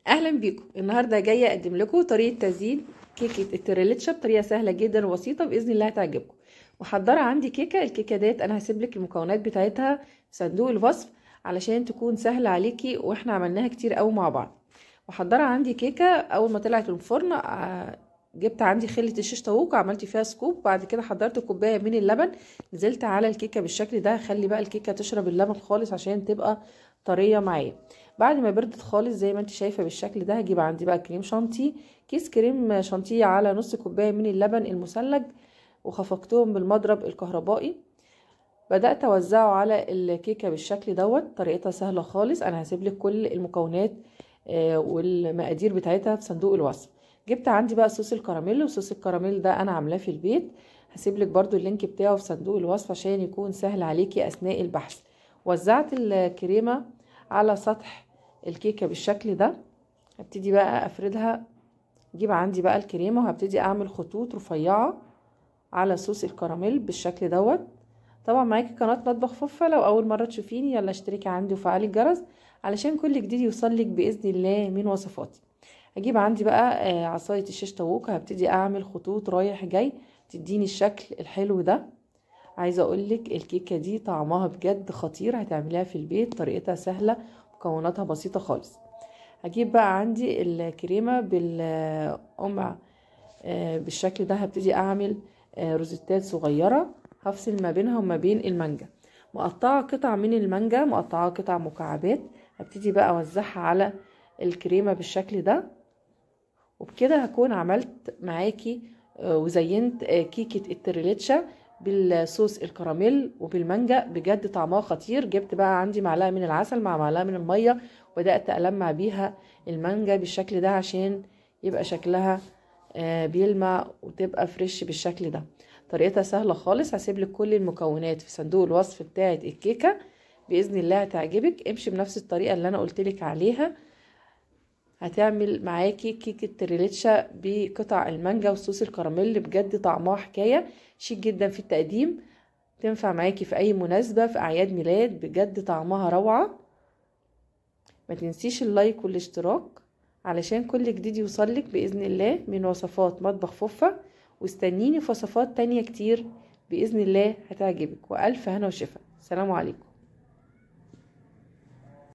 اهلا بيكم. النهارده جايه اقدم لكم طريقه تزيين كيكه التريليتشا بطريقه سهله جدا وبسيطه، باذن الله هتعجبكم. محضره عندي الكيكه ديت انا هسيب لك المكونات بتاعتها في صندوق الوصف علشان تكون سهله عليكي، واحنا عملناها كتير قوي مع بعض. محضره عندي كيكه، اول ما طلعت من الفرن جبت عندي خله الشيش طاووق وعملت فيها سكوب. بعد كده حضرت كوبايه من اللبن، نزلت على الكيكه بالشكل ده. خلي بقى الكيكه تشرب اللبن خالص عشان تبقى طريه معايا. بعد ما بردت خالص زي ما انت شايفه بالشكل ده، هجيب عندي بقى كريم شانتيه، كيس كريم شانتيه على نص كوبايه من اللبن المثلج، وخفقتهم بالمضرب الكهربائي. بدات اوزعه على الكيكه بالشكل دوت. طريقتها سهله خالص. انا هسيب لك كل المكونات والمقادير بتاعتها في صندوق الوصف. جبت عندي بقى صوص الكراميل، وصوص الكراميل ده انا عاملاه في البيت. هسيب لك برده اللينك بتاعه في صندوق الوصف عشان يكون سهل عليكي اثناء البحث. وزعت الكريمه على سطح الكيكه بالشكل ده. هبتدي بقى افردها. اجيب عندي بقى الكريمه وهبتدي اعمل خطوط رفيعه على صوص الكراميل بالشكل دوت. طبعا معاكي قناه مطبخ فوفا، لو اول مره تشوفيني يلا اشتركي عندي وفعلي الجرس علشان كل جديد يوصلك باذن الله من وصفاتي. هجيب عندي بقى عصايه الشيش طاووق، هبتدي اعمل خطوط رايح جاي تديني الشكل الحلو ده. عايزه اقولك الكيكه دي طعمها بجد خطير، هتعمليها في البيت، طريقتها سهله، مكوناتها بسيطه خالص. هجيب بقى عندي الكريمه بالقمع بالشكل ده. هبتدي اعمل روزيتات صغيره، هفصل ما بينها وما بين المانجا. مقطعه قطع من المانجا، مقطعه قطع مكعبات. هبتدي بقى اوزعها على الكريمه بالشكل ده. وبكده هكون عملت معاكي وزينت كيكه التريليتشا بالصوص الكراميل وبالمانجا. بجد طعمها خطير. جبت بقى عندي معلقه من العسل مع معلقه من الميه، وبدات المع بيها المانجا بالشكل ده عشان يبقى شكلها بيلمع وتبقى فريش بالشكل ده. طريقتها سهله خالص. هسيب لك كل المكونات في صندوق الوصف بتاعه الكيكه، باذن الله هتعجبك. امشي بنفس الطريقه اللي انا قلت لك عليها، هتعمل معاكي كيكه تريليتشا بقطع المانجا وصوص الكراميل. بجد طعمها حكايه، شيك جدا في التقديم، تنفع معاكي في اي مناسبه، في اعياد ميلاد. بجد طعمها روعه. ما تنسيش اللايك والاشتراك علشان كل جديد يوصلك باذن الله من وصفات مطبخ فوفا. واستنيني في وصفات تانية كتير باذن الله هتعجبك. والف هنا وشفا. سلام عليكم.